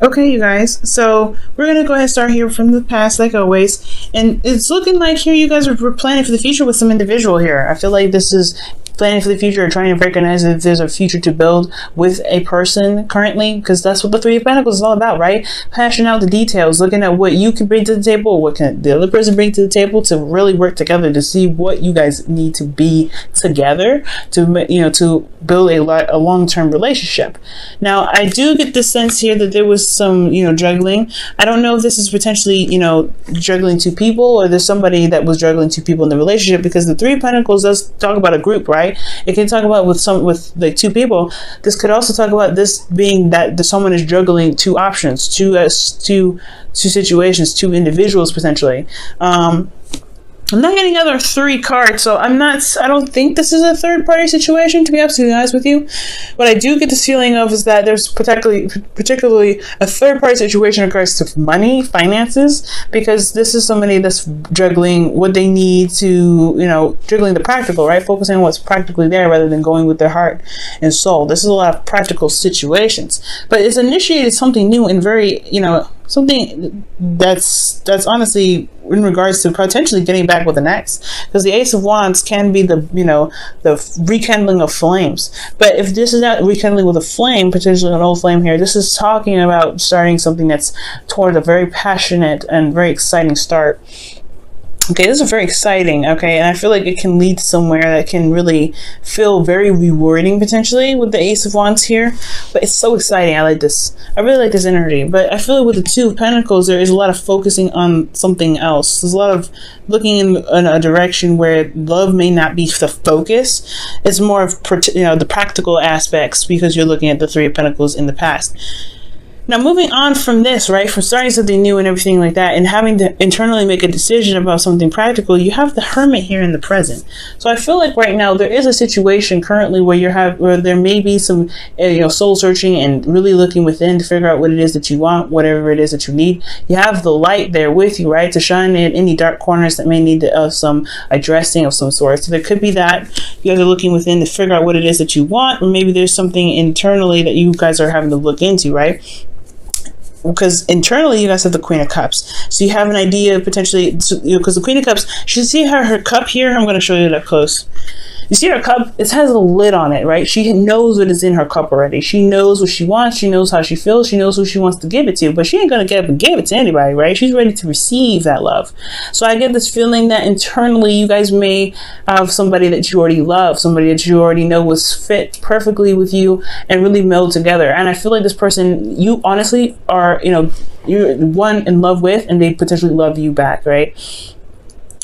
Okay, you guys. So we're gonna go ahead and start here from the past, like always. And it's looking like here you guys are planning for the future with some individual here. I feel like this is planning for the future or trying to recognize if there's a future to build with a person currently, because that's what the Three of Pentacles is all about, right? Hashing out the details, looking at what you can bring to the table, what can the other person bring to the table, to really work together to see what you guys need to be together to, you know, to build a long-term relationship. Now, I do get the sense here that there was some, you know, juggling. I don't know if this is potentially, you know, juggling two people, or there's somebody that was juggling two people in the relationship, because the Three of Pentacles does talk about a group, right? It can talk about with like two people. This could also talk about this being that someone is juggling two options, two situations, two individuals potentially. I'm not getting other three cards, so I don't think this is a third party situation, to be absolutely honest with you. What I do get this feeling of is that there's particularly a third party situation in regards to money, finances, because this is somebody that's juggling what they need to, you know, juggling the practical, right? Focusing on what's practically there rather than going with their heart and soul. This is a lot of practical situations, but it's initiated something new and very, you know, something that's honestly in regards to potentially getting back with an ex, because the Ace of Wands can be the, you know, the rekindling of flames. But if this is not rekindling with a flame, potentially an old flame here, this is talking about starting something that's toward a very passionate and very exciting start. Okay, this is very exciting, okay, and I feel like it can lead somewhere that can really feel very rewarding potentially with the Ace of Wands here. But it's so exciting. I like this. I really like this energy. But I feel like with the Two of Pentacles, there is a lot of focusing on something else. There's a lot of looking in a direction where love may not be the focus. It's more of, you know, the practical aspects, because you're looking at the Three of Pentacles in the past. Now, moving on from this, right, from starting something new and everything like that, and having to internally make a decision about something practical, you have the Hermit here in the present. So I feel like right now there is a situation currently where there may be some, you know, soul searching and really looking within to figure out what it is that you want, whatever it is that you need. You have the light there with you, right, to shine in any dark corners that may need some addressing of some sort. So there could be that you guys are looking within to figure out what it is that you want, or maybe there's something internally that you guys are having to look into, right? Because internally you guys have the Queen of Cups, so you have an idea potentially, you know, because the Queen of Cups, you see her cup here. I'm going to show you that close. You see her cup, it has a lid on it, right? She knows what is in her cup already. She knows what she wants. She knows how she feels. She knows who she wants to give it to, but she ain't going to get up and give it to anybody, right? She's ready to receive that love. So I get this feeling that internally you guys may have somebody that you already love, somebody that you already know was fit perfectly with you and really meld together. And I feel like this person, you honestly are, you know, you're one in love with, and they potentially love you back, right?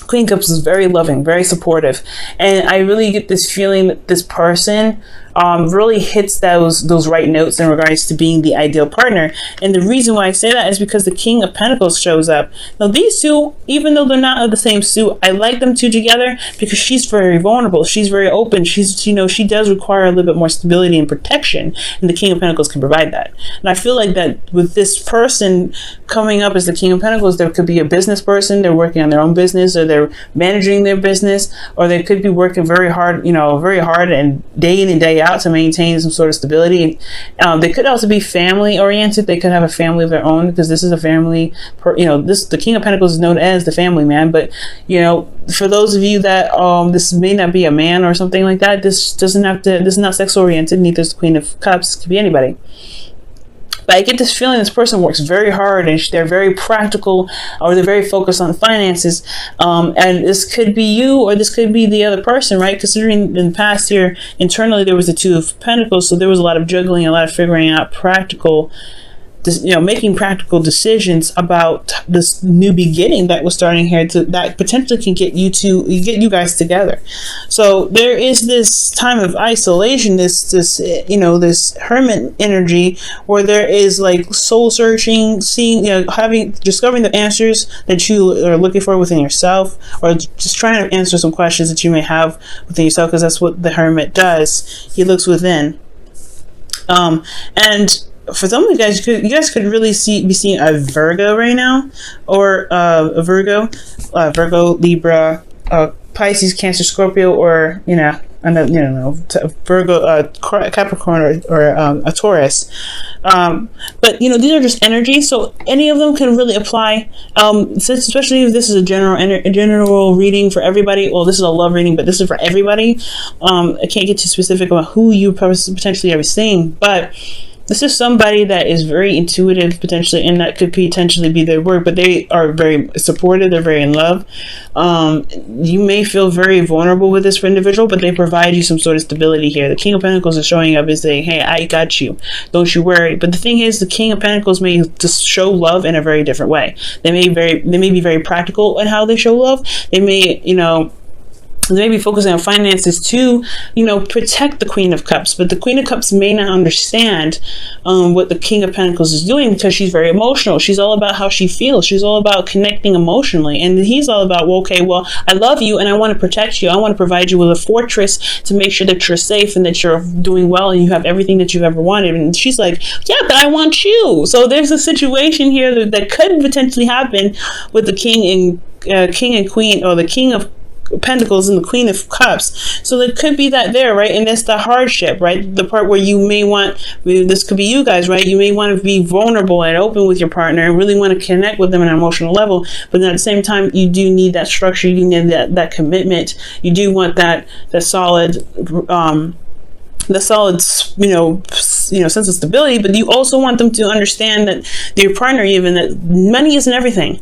Queen Cups is very loving, very supportive, and I really get this feeling that this person really hits those right notes in regards to being the ideal partner. And the reason why I say that is because the King of Pentacles shows up. Now these two, even though they're not of the same suit, I like them two together because she's very vulnerable, she's very open, she's, you know, she does require a little bit more stability and protection, and the King of Pentacles can provide that. And I feel like that with this person coming up as the King of Pentacles, there could be a business person, they're working on their own business, or they're managing their business, or they could be working very hard, you know, very hard and day in and day out to maintain some sort of stability. They could also be family oriented. They could have a family of their own, because this is a family, you know, the King of Pentacles is known as the family man. But, you know, for those of you that this may not be a man or something like that, this is not sex oriented. Neither is the Queen of Cups. It could be anybody. But I get this feeling this person works very hard, and they're very practical, or they're very focused on finances. And this could be you, or this could be the other person, right? Considering in the past here, internally there was the Two of Pentacles, so there was a lot of juggling, a lot of figuring out practical, you know, making practical decisions about this new beginning that was starting here, that potentially can get you guys together. So there is this time of isolation, this you know, this hermit energy, where there is like soul searching, seeing, you know, discovering the answers that you are looking for within yourself, or just trying to answer some questions that you may have within yourself, because that's what the hermit does. He looks within. And for some of you guys, you guys could really be seeing a Virgo right now, or a Virgo, Libra, Pisces, Cancer, Scorpio, or, you know, Virgo, Capricorn, or a Taurus. But these are just energies, so any of them can really apply. Especially if this is a general reading for everybody. Well, this is a love reading, but this is for everybody. I can't get too specific about who you potentially are seeing, but this is somebody that is very intuitive, potentially, and that could potentially be their work, but they are very supportive. They're very in love. You may feel very vulnerable with this individual, but they provide you some sort of stability here. The King of Pentacles is showing up and saying, hey, I got you. Don't you worry. But the thing is, the King of Pentacles may just show love in a very different way. They may be very practical in how they show love. They may, they may be focusing on finances to, protect the Queen of Cups. But the Queen of Cups may not understand what the King of Pentacles is doing, because she's very emotional. She's all about how she feels. She's all about connecting emotionally. And he's all about, I love you and I want to protect you. I want to provide you with a fortress to make sure that you're safe and that you're doing well and you have everything that you've ever wanted. And she's like, yeah, but I want you. So there's a situation here that could potentially happen with the King and Queen, or the King of Pentacles and the Queen of Cups. So there could be that there, right? And that's the hardship, right? The part where you may want, this could be you guys, right? You may want to be vulnerable and open with your partner and really want to connect with them on an emotional level. But then at the same time, you do need that structure. You need that commitment. You do want that solid, sense of stability, but you also want them to understand that your partner, even, that money isn't everything.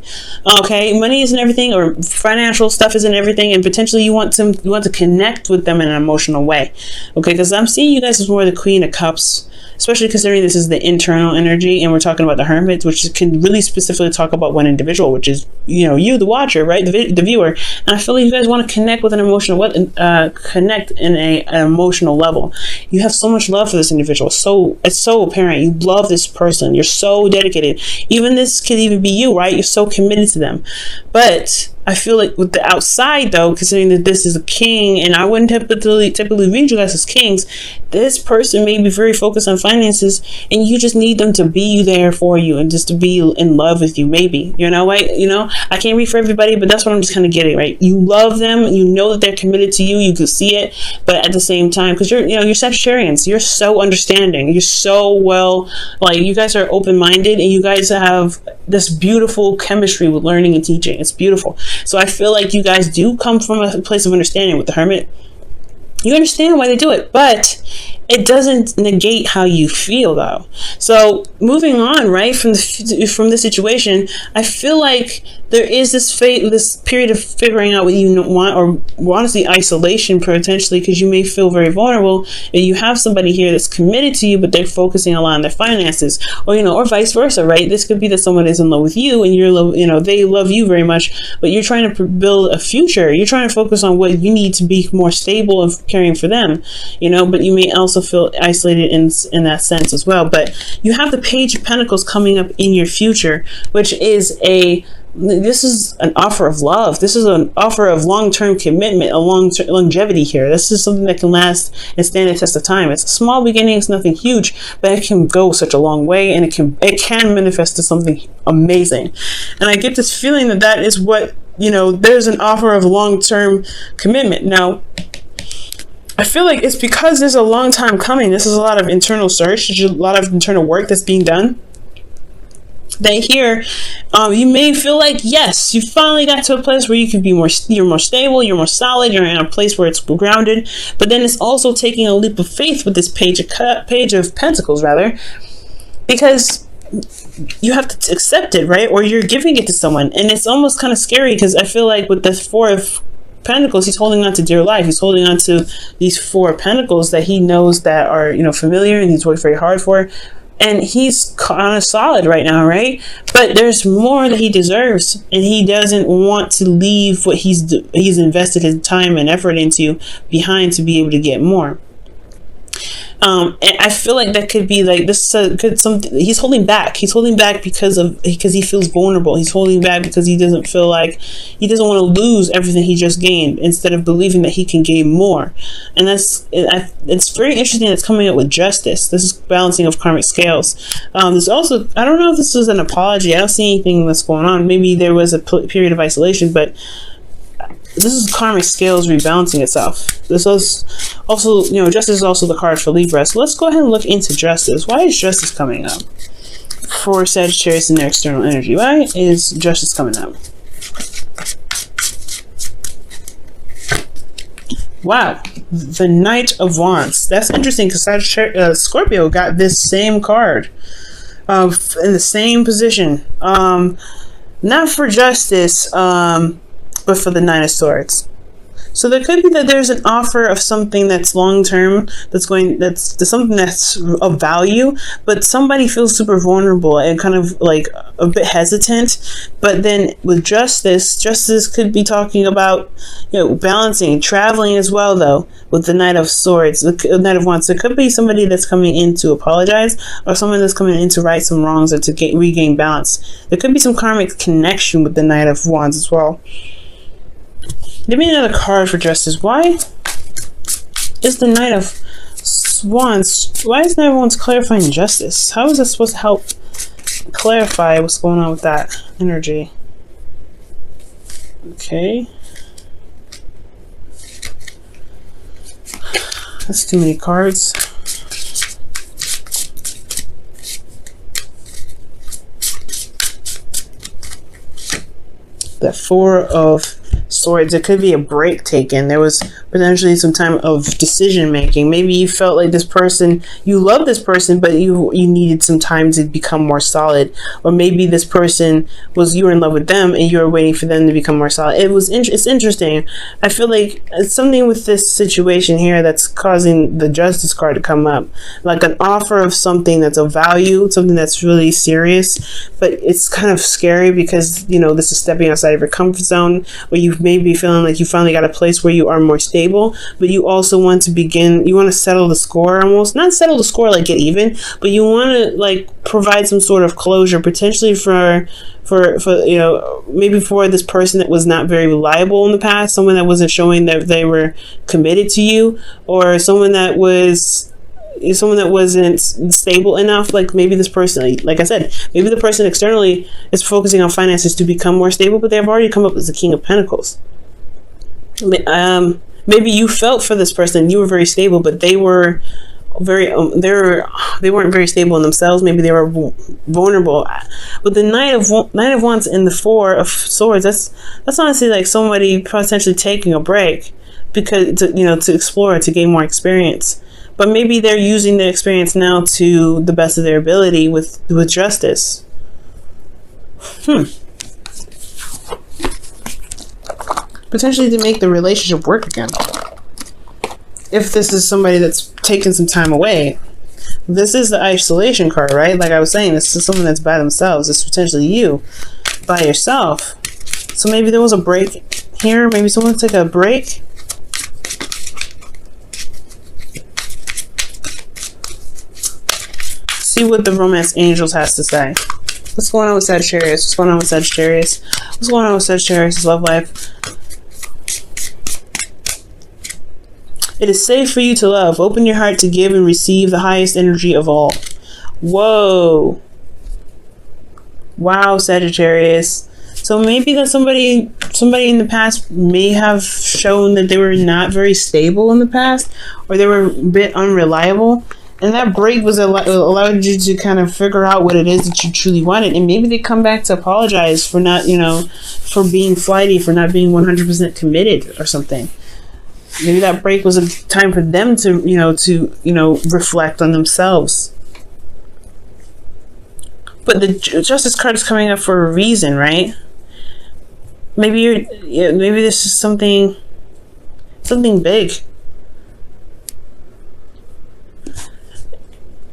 Okay, money isn't everything, or financial stuff isn't everything, and potentially you want to connect with them in an emotional way. Okay, because I'm seeing you guys as more the Queen of Cups, especially considering this is the internal energy, and we're talking about the Hermit, which can really specifically talk about one individual, which is you, the watcher, right, the viewer. And I feel like you guys want to connect with an emotional, connect in an emotional level. You have so much love for this individual. So it's so apparent. You love this person. You're so dedicated. Even this could even be you, right? You're so committed to them. But I feel like with the outside, though, considering that this is a king, and I wouldn't typically read you guys as kings, this person may be very focused on finances, and you just need them to be there for you and just to be in love with you, maybe. I can't read for everybody, but that's what I'm just kind of getting, right? You love them, you know that they're committed to you, you can see it, but at the same time, because you're Sagittarians, you're so understanding, you're so you guys are open-minded, and you guys have this beautiful chemistry with learning and teaching. It's beautiful. So I feel like you guys do come from a place of understanding with the Hermit. You understand why they do it, but it doesn't negate how you feel, though. So moving on, right, from the situation, I feel like there is this period of figuring out what you want, or honestly isolation potentially, because you may feel very vulnerable, and you have somebody here that's committed to you, but they're focusing a lot on their finances, or vice versa, right? This could be that someone is in love with you, and they love you very much, but you're trying to build a future. You're trying to focus on what you need to be more stable and caring for them, but you may also feel isolated in that sense as well. But you have the Page of Pentacles coming up in your future, which is this is an offer of love. This is an offer of long-term commitment, a longevity here. This is something that can last and stand the test of time. It's a small beginning, it's nothing huge, but it can go such a long way, and it can manifest to something amazing. And I get this feeling that is what, there's an offer of long-term commitment. Now, I feel like it's because there's a long time coming. This is a lot of internal search. There's a lot of internal work that's being done. That here, you may feel like, yes, you finally got to a place where you can be you're more stable, you're more solid, you're in a place where it's grounded. But then it's also taking a leap of faith with this Page of Pentacles, rather, because you have to accept it, right? Or you're giving it to someone, and it's almost kind of scary, because I feel like with the Four of Pentacles, he's holding on to dear life. He's holding on to these Four of Pentacles that he knows that are familiar, and he's worked very hard for, and he's kind of solid right now, right? But there's more that he deserves, and he doesn't want to leave what he's invested his time and effort into behind to be able to get more. And I feel like that could be like this. He's holding back. He's holding back because he feels vulnerable. He's holding back because he doesn't feel like he doesn't want to lose everything he just gained, instead of believing that he can gain more. And it's very interesting. That's coming up with Justice. This is balancing of karmic scales. There's also, I don't know if this is an apology. I don't see anything that's going on. Maybe there was a period of isolation, but this is karmic scales rebalancing itself. This is also, you know, justice is also the card for Libra. So let's go ahead and look into justice. Why is justice coming up for Sagittarius in their external energy? Why is justice coming up? Wow, the Knight of Wands. That's interesting because Scorpio got this same card in the same position. Not for justice, but for the Nine of Swords. So there could be that there's an offer of something that's long-term, that's something that's of value, but somebody feels super vulnerable and kind of like a bit hesitant. But then with justice could be talking about, you know, balancing, traveling as well, though, with the Knight of Swords, the Knight of Wands. It could be somebody that's coming in to apologize, or someone that's coming in to right some wrongs or to regain balance. There could be some karmic connection with the Knight of Wands as well. Give me another card for justice. Why is the Knight of Wands? Why is Knight of Wands clarifying justice? How is that supposed to help clarify what's going on with that energy? Okay. That's too many cards. The Four of Swords. It could be a break taken. There was potentially some time of decision making. Maybe you felt like this person, you love this person, but you needed some time to become more solid. Or maybe this person was, you were in love with them and you were waiting for them to become more solid. It's interesting. I feel like it's something with this situation here that's causing the Justice card to come up, like an offer of something that's of value, something that's really serious, but it's kind of scary because, you know, this is stepping outside of your comfort zone, where you may be feeling like you finally got a place where you are more stable, but you also want to begin, you want to settle the score, almost not settle the score like get even, but you want to like provide some sort of closure, potentially for you know, maybe for this person that was not very reliable in the past, someone that wasn't showing that they were committed to you, or someone that wasn't stable enough. Like maybe this person, like I said, maybe the person externally is focusing on finances to become more stable, but they've already come up as the King of Pentacles. Maybe you felt for this person, you were very stable, but they were very they weren't very stable in themselves. Maybe they were vulnerable. But the Knight of Wands and the Four of Swords, that's honestly like somebody potentially taking a break because to explore, to gain more experience. But maybe they're using their experience now to the best of their ability with justice. Potentially to make the relationship work again. If this is somebody that's taken some time away. This is the isolation card, right? Like I was saying, this is someone that's by themselves. It's potentially you by yourself. So maybe there was a break here. Maybe someone took a break. See what the romance angels has to say. What's going on with Sagittarius? What's going on with Sagittarius? What's going on with Sagittarius' love life? It is safe for you to love. Open your heart to give and receive the highest energy of all. Whoa. Wow, Sagittarius. So maybe that somebody in the past may have shown that they were not very stable in the past, or they were a bit unreliable. And that break was allowed you to kind of figure out what it is that you truly wanted. And maybe they come back to apologize for not, for being flighty, for not being 100% committed or something. Maybe that break was a time for them to, reflect on themselves. But the Justice card is coming up for a reason, right? Maybe maybe this is something big.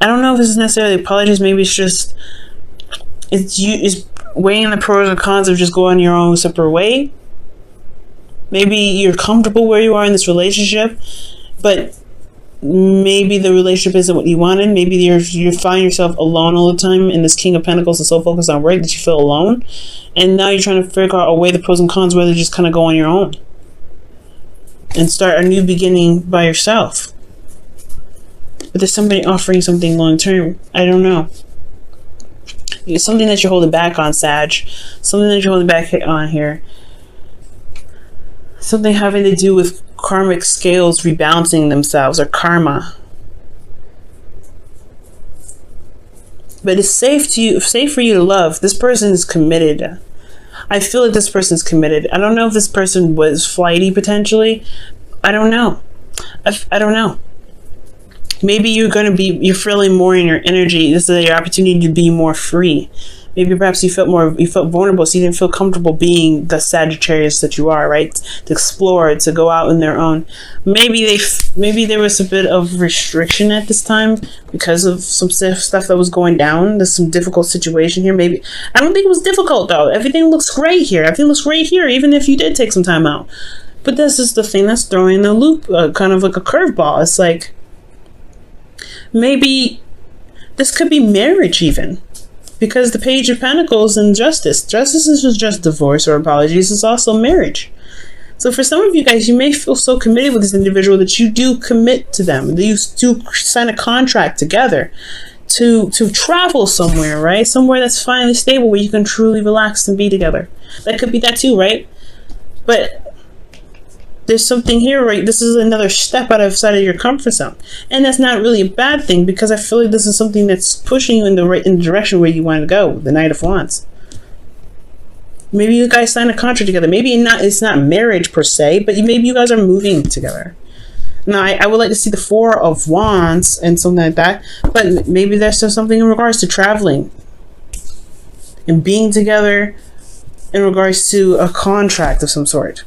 I don't know if this is necessarily apologies. Maybe it's just it's weighing the pros and cons of just going your own separate way. Maybe you're comfortable where you are in this relationship, but maybe the relationship isn't what you wanted. Maybe you find yourself alone all the time, and this King of Pentacles is so focused on work that you feel alone. And now you're trying to figure out a way the pros and cons, whether just kind of go on your own and start a new beginning by yourself. But there's somebody offering something long term. I don't know. It's something that you're holding back on, Sag. Something that you're holding back on here. Something having to do with karmic scales rebalancing themselves, or karma. But it's safe for you to love. This person is committed. I feel like this person's committed. I don't know if this person was flighty potentially. I don't know. I don't know. Maybe you're feeling more in your energy. This is your opportunity to be more free. Maybe perhaps you felt vulnerable, so you didn't feel comfortable being the Sagittarius that you are, right? To explore, to go out on their own. Maybe there was a bit of restriction at this time because of some stuff that was going down. There's some difficult situation here. Maybe I don't think it was difficult though. Everything looks great here. Everything looks great here, even if you did take some time out. But this is the thing that's throwing the loop, kind of like a curveball. It's like maybe this could be marriage even. Because the Page of Pentacles and Justice. Justice isn't just divorce or apologies. It's also marriage. So for some of you guys, you may feel so committed with this individual that you do commit to them. That you do sign a contract together to travel somewhere, right? Somewhere that's finally stable where you can truly relax and be together. That could be that too, right? But there's something here, right? This is another step outside of your comfort zone. And that's not really a bad thing, because I feel like this is something that's pushing you in the direction where you want to go, the Knight of Wands. Maybe you guys sign a contract together. Maybe it's not marriage per se, but maybe you guys are moving together. Now, I would like to see the Four of Wands and something like that, but maybe there's still something in regards to traveling and being together in regards to a contract of some sort.